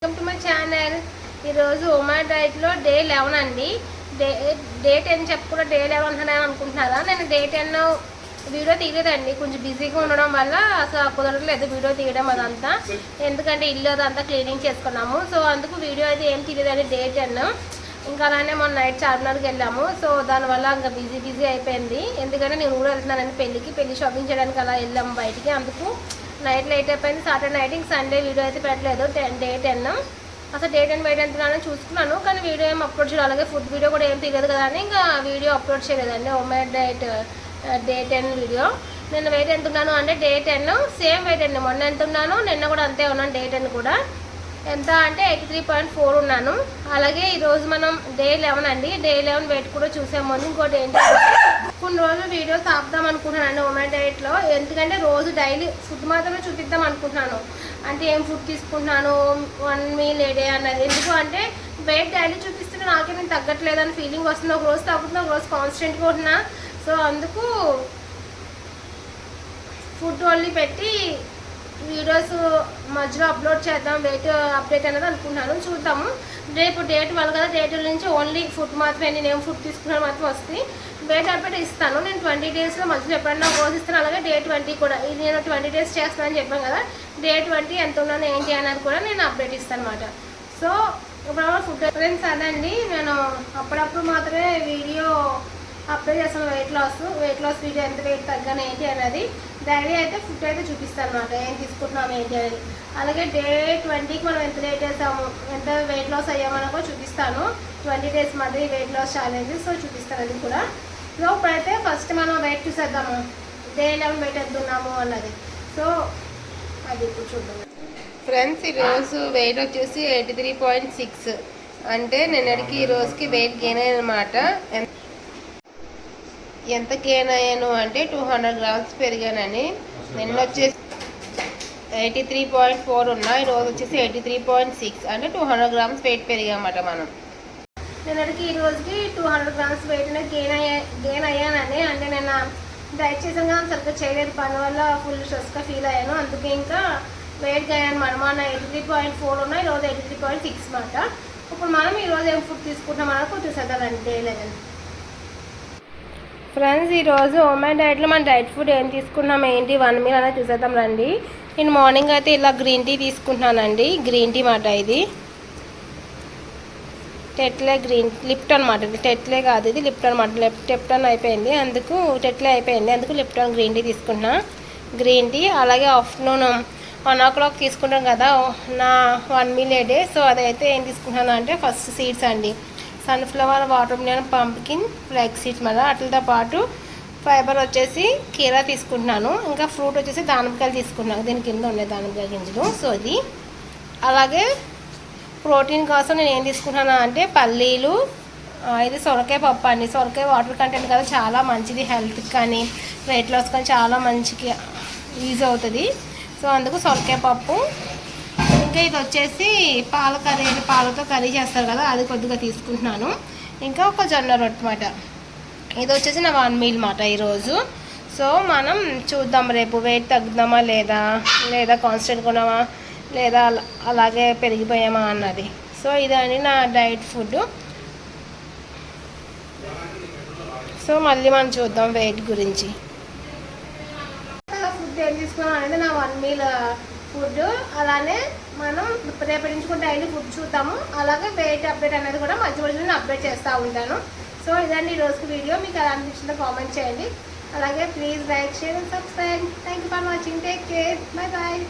Welcome to my channel. ఈరోజు ఉమా డైట్లో day 11 అండి. డే 10 చెప్పకుండా డే 11 అని అనుకుంటున్నారా? నేను డే 10 వీడియో తీయలేదండి, కొంచెం బిజీగా ఉండడం వల్ల అసలు కుదరలేదు వీడియో తీయడం అదంతా. ఎందుకంటే ఇల్లు అదంతా క్లీనింగ్ చేసుకున్నాము, సో అందుకు వీడియో అయితే ఏం తీయలేదండి డే 10. ఇంకా అలానే మొన్న నైట్ చార్మినార్కి వెళ్ళాము, సో దానివల్ల ఇంకా బిజీ అయిపోయింది. ఎందుకంటే నేను ఊరు వెళ్తున్నానండి పెళ్ళి షాపింగ్ చేయడానికి అలా వెళ్ళాము బయటికి, అందుకు నైట్ లేట్ అయిపోయింది. సాటర్డే నైట్ ఇంక సండే వీడియో అయితే పెట్టలేదు. డే 10 అసలు డే 10 బయట ఎంతున్నానో చూసుకున్నాను, కానీ వీడియో ఏం అప్లోడ్ చేయలేదు. అలాగే ఫుడ్ వీడియో కూడా ఏం తీయలేదు కదా అని ఇంకా వీడియో అప్లోడ్ చేయలేదండి. Women diet day 10 video. నిన్న వెయిట్ ఎంత ఉన్నాను అంటే డే 10 సేమ్ వెయిట్ అండి. మొన్న ఎంత ఉన్నాను నిన్న కూడా అంతే ఉన్నాను. డే 10 కూడా ఎంత అంటే 83.4 ఉన్నాను. అలాగే ఈరోజు మనం డే 11 అండి. డే 11 వెయిట్ కూడా చూసాము. ముందు ఇంకోటి ఏంటంటే కొన్ని రోజులు వీడియోస్ ఆపుదాం అనుకుంటున్నాను ఉమెన్ డైట్లో. ఎందుకంటే రోజు డైలీ ఫుడ్ మాత్రమే చూపిద్దాం అనుకుంటున్నాను. అంటే ఏం ఫుడ్ తీసుకుంటున్నాను, 1 మీల్ ఏ డే అన్నది. ఎందుకు అంటే వెయిట్ డైలీ చూపిస్తుంటే నాకే నేను తగ్గట్లేదని ఫీలింగ్ వస్తుంది. ఒక రోజు తగ్గుతున్నా, ఒక రోజు కాన్స్టెంట్గా ఉంటున్నా. సో అందుకు ఫుడ్ ఓన్లీ పెట్టి వీడియోస్ మధ్యలో అప్లోడ్ చేద్దాం, వెయిట్ అప్డేట్ అనేది అనుకుంటున్నాను. చూద్దాము. రేపు డే 12 కదా, డే 12 నుంచి ఓన్లీ ఫుడ్ మాత్రమే, నేను ఏం ఫుడ్ తీసుకున్నాను మాత్రం వస్తుంది. వెయిట్ అప్డేట్ ఇస్తాను నేను 20 డేస్లో మధ్యలో ఎప్పుడన్నా రోజు ఇస్తాను. అలాగే డే 20 కూడా, ఇది నేను 20 డేస్ చేస్తానని చెప్పాను కదా, డే 20 ఎంత ఉన్నాను ఏంటి అనేది కూడా నేను అప్డేట్ ఇస్తాను అనమాట. సో ఇప్పుడు ఫుడ్ ఫ్రెండ్స్ అదండి, నేను అప్పుడప్పుడు మాత్రమే వీడియో అప్లోడ్ చేస్తాను. వెయిట్ లాస్ వీడియో, ఎంత వెయిట్ తగ్గాను ఏంటి అనేది. డైలీ అయితే ఫుడ్ అయితే చూపిస్తాను అనమాట, ఏం తీసుకుంటున్నాము ఏంటి అనేది. అలాగే డే 20కి మనం ఎంత వెయిట్ వేసాము, ఎంత వెయిట్ లాస్ అయ్యామని కూడా చూపిస్తాను. 20 డేస్ మధ్య వెయిట్ లాస్ ఛాలెంజ్, సో చూపిస్తాను అది కూడా. సో ఇప్పుడైతే ఫస్ట్ మనం వెయిట్ చూసేద్దాము, డే 11 వెయిట్ ఎంత ఉన్నాము అన్నది. సో అది ఇప్పుడు చూద్దాం ఫ్రెండ్స్. ఈరోజు వెయిట్ వచ్చేసి 83.6, అంటే నిన్నటికి ఈ రోజుకి వెయిట్ గెయిన్ అయ్యానమాట. ఎంత గెయిన్ అయ్యాను అంటే 200 గ్రామ్స్ పెరిగానని. నిన్న వచ్చేసి 83.4 ఉన్నా, ఈరోజు వచ్చేసి 83.6, అంటే 200 గ్రామ్స్ వెయిట్ పెరిగామన్నమాట మనం. నిన్నటికి ఈ రోజుకి 200 గ్రామ్స్ వెయిట్ గెయిన్ అయ్యానని. అంటే నేను డైట్ చేసాను కానీ సరిగ్గా చేయలేదు, పని వల్ల ఫుల్ స్ట్రెస్గా ఫీల్ అయ్యాను. అందుకే ఇంకా వెయిట్ గెయిన్ అనమాట. మన 83.4 ఉన్నా, ఈరోజు 83.6 అన్నమాట. ఇప్పుడు మనం ఈరోజు ఏం ఫుడ్ తీసుకుంటాం మనకు చూసేద్దామండి డే 11. ఫ్రెండ్స్, ఈరోజు ఉమెన్ డైట్లో మన డైట్ ఫుడ్ ఏం తీసుకున్నాం ఏంటి 1 మీల్ అనేది చూసేద్దాం రండి. నేను మార్నింగ్ అయితే ఇలా గ్రీన్ టీ తీసుకుంటున్నానండి. గ్రీన్ టీ మాట, ఇది టెట్లే లిప్టన్ మాట. ఇది టెట్లే కాదు, ఇది లిప్టన్ మాట. టెప్టన్ అయిపోయింది, అందుకు టెట్లే అయిపోయింది, అందుకు లిప్టన్ గ్రీన్ టీ తీసుకుంటున్నా. Green tea. అలాగే ఆఫ్టర్నూన్ 1 o'clock తీసుకుంటాం కదా నా 1 మీల్ ఏ డే. సో అదైతే ఏం తీసుకుంటున్నాను అంటే ఫస్ట్ సీడ్స్ అండి. Sunflower, watermelon, pumpkin, flax seeds మళ్ళీ. వాటితో పాటు ఫైబర్ వచ్చేసి కీరా తీసుకుంటున్నాను. ఇంకా ఫ్రూట్ వచ్చేసి దానిమ్మకాయలు తీసుకుంటున్నాను, దీని కింద ఉండే దానిమ్మకాయ గింజలు. సో ఇది. అలాగే ప్రోటీన్ కోసం నేను ఏం తీసుకుంటున్నాను అంటే పల్లీలు, ఇది సొరకాయ పప్పు అండి. సొరకాయ వాటర్ కంటెంట్ కదా, చాలా మంచిది హెల్త్కి కానీ వెయిట్ లాస్ కానీ చాలా మంచిగా యూజ్ అవుతుంది. సో అందుకు సొరకాయ పప్పు. ఇంకా ఇది వచ్చేసి పాల కర్రీ, పాలతో కర్రీ చేస్తారు కదా, అది కొద్దిగా తీసుకుంటున్నాను. ఇంకా ఒక జొన్న రొట్టె మాట. ఇది వచ్చేసి నా 1 మీల్ మాట ఈరోజు. సో మనం చూద్దాం రేపు వెయిట్ తగ్గుదామా లేదా కాన్స్టెంట్గా ఉన్నామా లేదా అలాగే పెరిగిపోయామా అన్నది. సో ఇదని నా డైట్ ఫుడ్. సో మళ్ళీ మనం చూద్దాం వెయిట్ గురించి. ఫుడ్ ఏం తీసుకున్నాం అనేది నా 1 మీల్ ఫుడ్. అలానే మనం రేపటి నుంచి కూడా డైలీ ఫుడ్ చూద్దాము. అలాగే వెయిట్ అప్డేట్ అనేది కూడా మధ్య మధ్యలో అప్డేట్ చేస్తూ ఉంటాను. సో ఇదండి ఈరోజుకి వీడియో. మీకు ఎలా అనిపించిందో కామెంట్ చేయండి. అలాగే please like, share and subscribe. Thank you for watching. Take care. Bye bye.